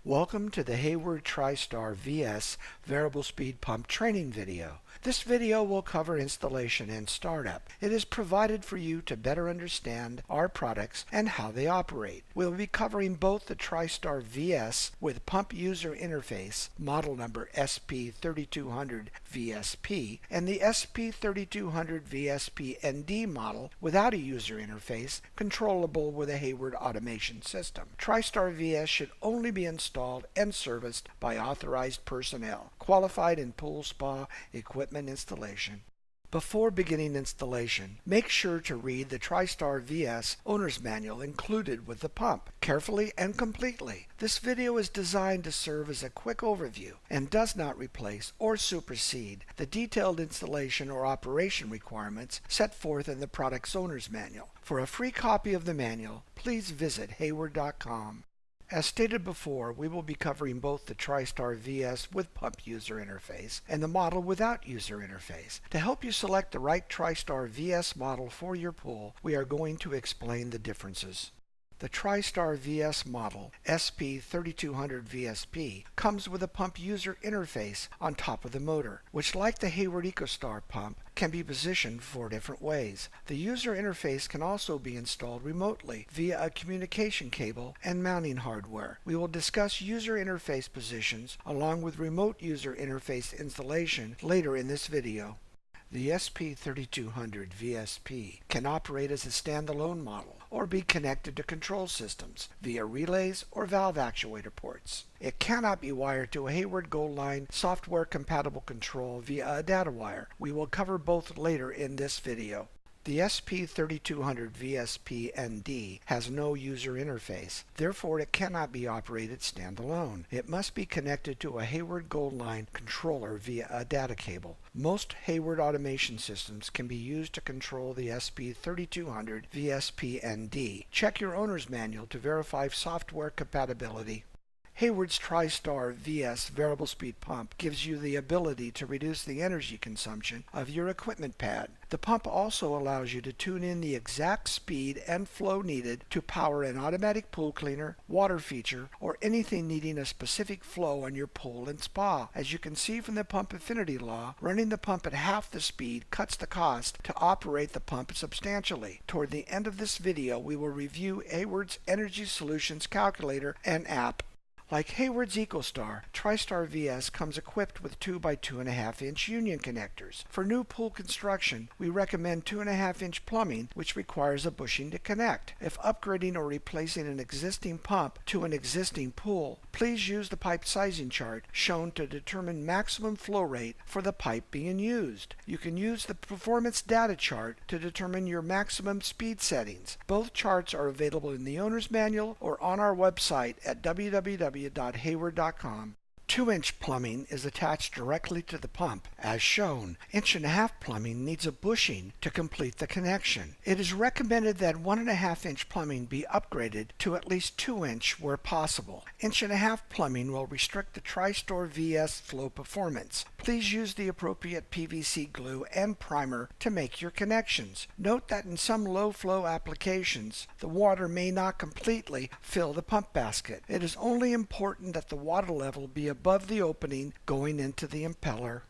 Welcome to the Hayward TriStar VS Variable Speed Pump Training video. This video will cover installation and startup. It is provided for you to better understand our products and how they operate. We'll be covering both the TriStar VS with pump user interface, model number SP3200 VSP, and the SP3200 VSP ND model without a user interface, controllable with a Hayward automation system. TriStar VS should only be installed and serviced by authorized personnel, qualified in pool spa equipment installation. Before beginning installation, make sure to read the TriStar VS Owner's Manual included with the pump, carefully and completely. This video is designed to serve as a quick overview and does not replace or supersede the detailed installation or operation requirements set forth in the product's Owner's Manual. For a free copy of the manual, please visit hayward.com. As stated before, we will be covering both the TriStar VS with pump user interface and the model without user interface. To help you select the right TriStar VS model for your pool, we are going to explain the differences. The TriStar VS model, SP3200 VSP, comes with a pump user interface on top of the motor, which, like the Hayward EcoStar pump, can be positioned 4 different ways. The user interface can also be installed remotely via a communication cable and mounting hardware. We will discuss user interface positions along with remote user interface installation later in this video. The SP3200 VSP can operate as a standalone model or be connected to control systems via relays or valve actuator ports. It cannot be wired to a Hayward Gold Line software compatible control via a data wire. We will cover both later in this video. The SP3200 VSP ND has no user interface, therefore it cannot be operated standalone. It must be connected to a Hayward Gold Line controller via a data cable. Most Hayward automation systems can be used to control the SP3200 VSP ND. Check your owner's manual to verify software compatibility. Hayward's TriStar VS variable speed pump gives you the ability to reduce the energy consumption of your equipment pad. The pump also allows you to tune in the exact speed and flow needed to power an automatic pool cleaner, water feature, or anything needing a specific flow on your pool and spa. As you can see from the pump affinity law, running the pump at half the speed cuts the cost to operate the pump substantially. Toward the end of this video, we will review Hayward's Energy Solutions calculator and app. Like Hayward's EcoStar, TriStar VS comes equipped with 2 by 2.5 inch union connectors. For new pool construction, we recommend 2.5 inch plumbing, which requires a bushing to connect. If upgrading or replacing an existing pump to an existing pool, please use the pipe sizing chart shown to determine maximum flow rate for the pipe being used. You can use the performance data chart to determine your maximum speed settings. Both charts are available in the owner's manual or on our website at www.hayward.com. 2-inch plumbing is attached directly to the pump. As shown, 1.5 inch plumbing needs a bushing to complete the connection. It is recommended that 1.5 inch plumbing be upgraded to at least 2-inch where possible. 1.5 inch plumbing will restrict the TriStar VS flow performance. Please use the appropriate PVC glue and primer to make your connections. Note that in some low flow applications, the water may not completely fill the pump basket. It is only important that the water level be above the opening going into the impeller.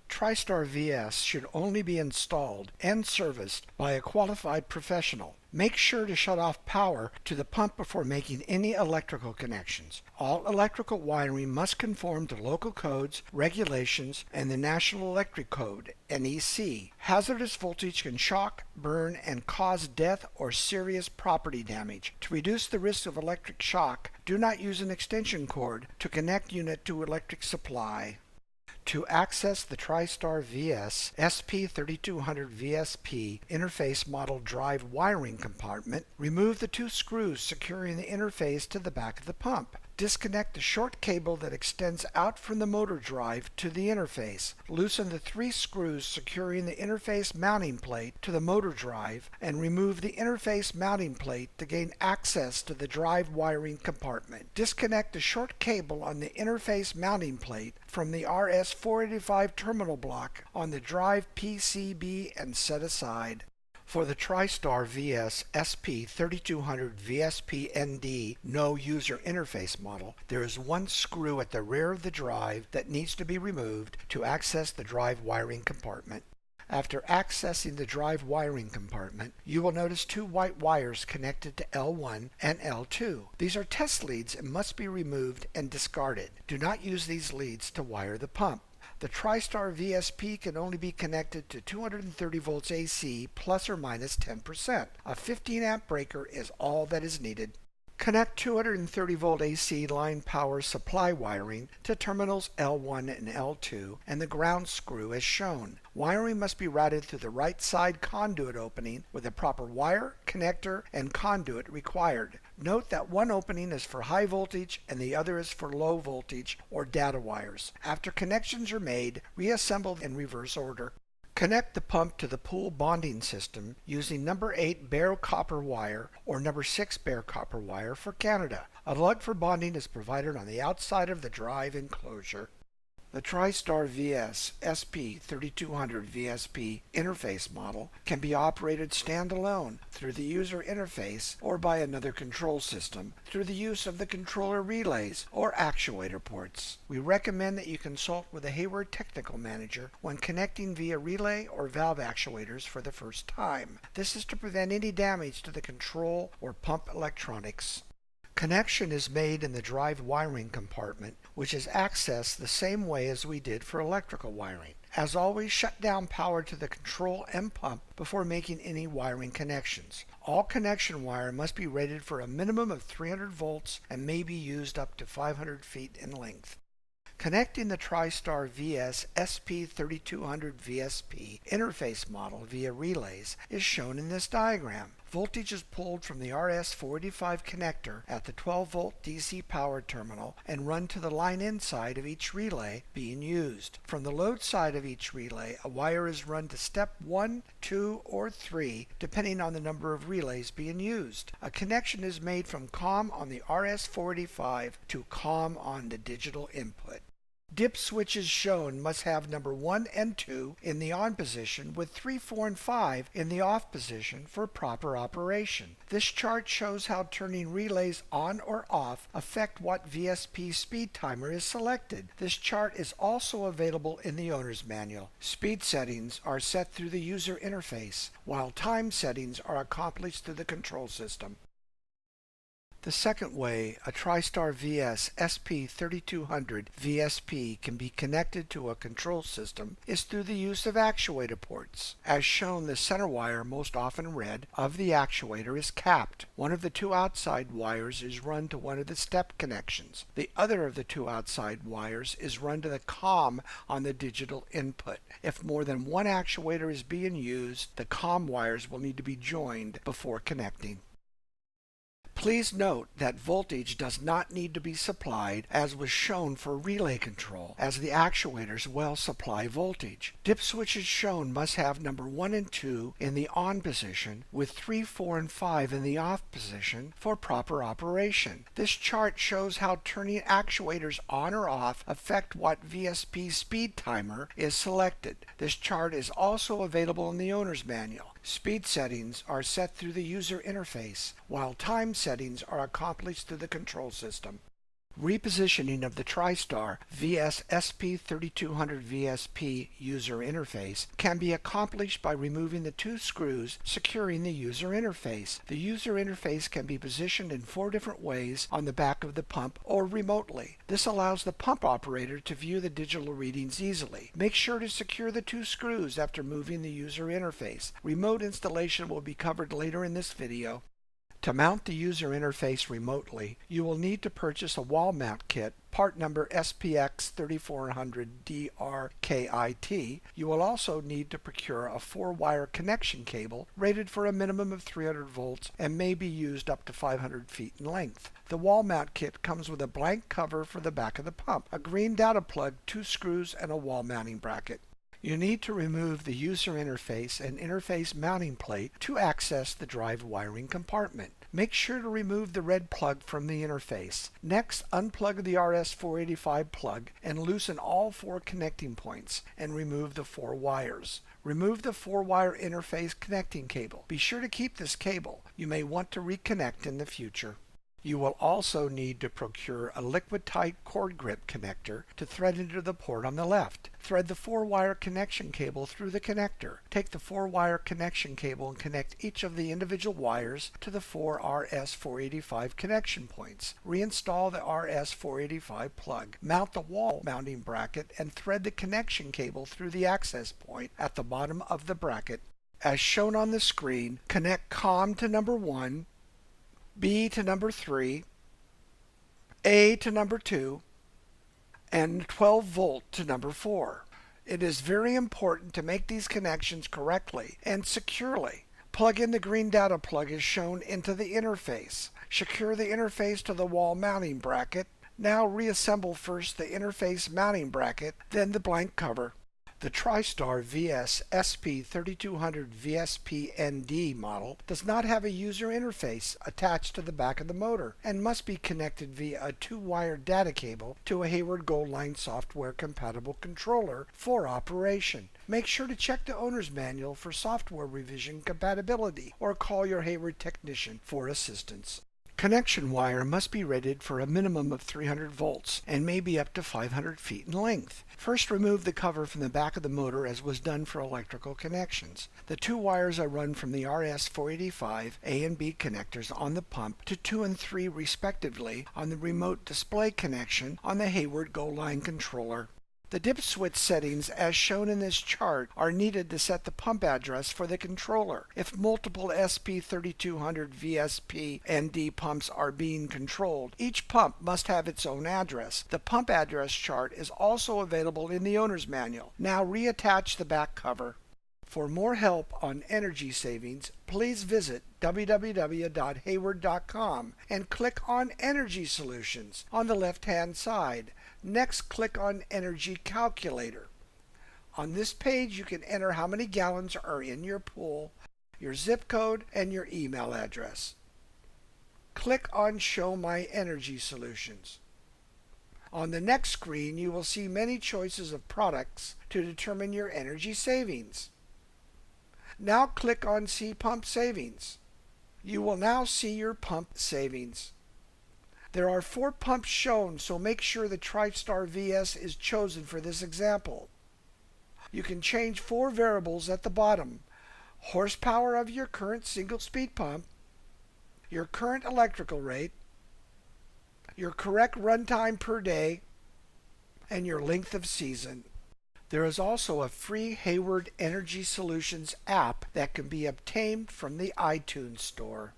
TriStar VS should only be installed and serviced by a qualified professional. Make sure to shut off power to the pump before making any electrical connections. All electrical wiring must conform to local codes, regulations, and the National Electric Code, NEC. Hazardous voltage can shock, burn, and cause death or serious property damage. To reduce the risk of electric shock, do not use an extension cord to connect unit to electric supply. To access the TriStar VS SP3200 VSP interface model drive wiring compartment, remove the 2 screws securing the interface to the back of the pump. Disconnect the short cable that extends out from the motor drive to the interface. Loosen the 3 screws securing the interface mounting plate to the motor drive and remove the interface mounting plate to gain access to the drive wiring compartment. Disconnect the short cable on the interface mounting plate from the RS-485 terminal block on the drive PCB and set aside. For the TriStar VS SP3200 VSP-ND no user interface model, there is one screw at the rear of the drive that needs to be removed to access the drive wiring compartment. After accessing the drive wiring compartment, you will notice two white wires connected to L1 and L2. These are test leads and must be removed and discarded. Do not use these leads to wire the pump. The TriStar VSP can only be connected to 230 volts AC plus or minus 10%. A 15 amp breaker is all that is needed. Connect 230 volt AC line power supply wiring to terminals L1 and L2 and the ground screw as shown. Wiring must be routed through the right side conduit opening with the proper wire, connector, and conduit required. Note that one opening is for high voltage and the other is for low voltage or data wires. After connections are made, reassemble in reverse order. Connect the pump to the pool bonding system using number 8 bare copper wire or number 6 bare copper wire for Canada. A lug for bonding is provided on the outside of the drive enclosure. The TriStar VS SP3200 VSP interface model can be operated standalone through the user interface or by another control system through the use of the controller relays or actuator ports. We recommend that you consult with a Hayward technical manager when connecting via relay or valve actuators for the first time. This is to prevent any damage to the control or pump electronics. Connection is made in the drive wiring compartment, which is accessed the same way as we did for electrical wiring. As always, shut down power to the control and pump before making any wiring connections. All connection wire must be rated for a minimum of 300 volts and may be used up to 500 feet in length. Connecting the TriStar VS SP3200 VSP interface model via relays is shown in this diagram. Voltage is pulled from the RS485 connector at the 12 volt DC power terminal and run to the line in side of each relay being used. From the load side of each relay, a wire is run to step 1, 2, or 3 depending on the number of relays being used. A connection is made from COM on the RS485 to COM on the digital input. Dip switches shown must have number 1 and 2 in the on position with 3, 4, and 5 in the off position for proper operation. This chart shows how turning relays on or off affect what VSP speed timer is selected. This chart is also available in the owner's manual. Speed settings are set through the user interface, while time settings are accomplished through the control system. The second way a TriStar VS SP3200 VSP can be connected to a control system is through the use of actuator ports. As shown, the center wire, most often red, of the actuator is capped. One of the two outside wires is run to one of the step connections. The other of the two outside wires is run to the COM on the digital input. If more than one actuator is being used, the COM wires will need to be joined before connecting. Please note that voltage does not need to be supplied as was shown for relay control, as the actuators well supply voltage. Dip switches shown must have number 1 and 2 in the on position with 3, 4, and 5 in the off position for proper operation. This chart shows how turning actuators on or off affect what VSP speed timer is selected. This chart is also available in the owner's manual. Speed settings are set through the user interface, while time settings are accomplished through the control system. Repositioning of the TriStar VS SP3200 VSP user interface can be accomplished by removing the two screws securing the user interface. The user interface can be positioned in 4 different ways on the back of the pump or remotely. This allows the pump operator to view the digital readings easily. Make sure to secure the two screws after moving the user interface. Remote installation will be covered later in this video. To mount the user interface remotely, you will need to purchase a wall mount kit, part number SPX3400DRKIT. You will also need to procure a 4-wire connection cable rated for a minimum of 300 volts and may be used up to 500 feet in length. The wall mount kit comes with a blank cover for the back of the pump, a green data plug, 2 screws, and a wall mounting bracket. You need to remove the user interface and interface mounting plate to access the drive wiring compartment. Make sure to remove the red plug from the interface. Next, unplug the RS-485 plug and loosen all 4 connecting points and remove the 4 wires. Remove the 4-wire interface connecting cable. Be sure to keep this cable. You may want to reconnect in the future. You will also need to procure a liquid-tight cord grip connector to thread into the port on the left. Thread the 4-wire connection cable through the connector. Take the 4-wire connection cable and connect each of the individual wires to the 4 RS-485 connection points. Reinstall the RS-485 plug. Mount the wall mounting bracket and thread the connection cable through the access point at the bottom of the bracket. As shown on the screen, connect COM to number 1, B to number 3, A to number 2, and 12 volt to number 4. It is very important to make these connections correctly and securely. Plug in the green data plug as shown into the interface. Secure the interface to the wall mounting bracket. Now reassemble first the interface mounting bracket, then the blank cover. The TriStar VS SP3200 VSP-ND model does not have a user interface attached to the back of the motor and must be connected via a 2-wire data cable to a Hayward Goldline software compatible controller for operation. Make sure to check the owner's manual for software revision compatibility or call your Hayward technician for assistance. Connection wire must be rated for a minimum of 300 volts and may be up to 500 feet in length. First, remove the cover from the back of the motor as was done for electrical connections. The 2 wires are run from the RS-485 A and B connectors on the pump to 2 and 3 respectively on the remote display connection on the Hayward Goldline controller. The dip switch settings as shown in this chart are needed to set the pump address for the controller. If multiple SP3200 VSP-ND pumps are being controlled, each pump must have its own address. The pump address chart is also available in the owner's manual. Now reattach the back cover. For more help on energy savings, please visit www.hayward.com and click on Energy Solutions on the left-hand side. Next, click on Energy Calculator. On this page, you can enter how many gallons are in your pool, your zip code, and your email address. Click on Show My Energy Solutions. On the next screen, you will see many choices of products to determine your energy savings. Now click on See Pump Savings. You will now see your pump savings. There are 4 pumps shown, so make sure the TriStar VS is chosen for this example. You can change 4 variables at the bottom: horsepower of your current single-speed pump, your current electrical rate, your correct runtime per day, and your length of season. There is also a free Hayward Energy Solutions app that can be obtained from the iTunes Store.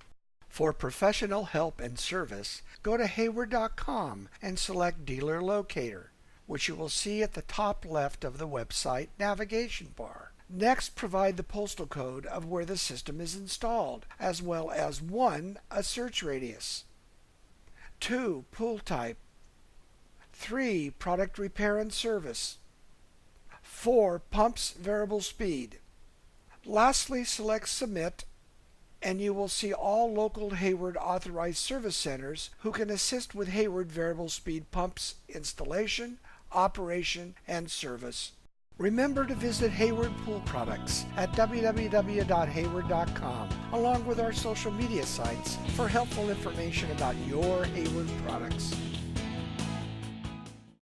For professional help and service, go to Hayward.com and select Dealer Locator, which you will see at the top left of the website navigation bar. Next, provide the postal code of where the system is installed, as well as 1. A search radius, 2. Pool type, 3. Product repair and service, 4. Pumps variable speed. Lastly, select Submit, and you will see all local Hayward authorized service centers who can assist with Hayward variable speed pumps installation, operation, and service. Remember to visit Hayward Pool Products at www.hayward.com, along with our social media sites for helpful information about your Hayward products.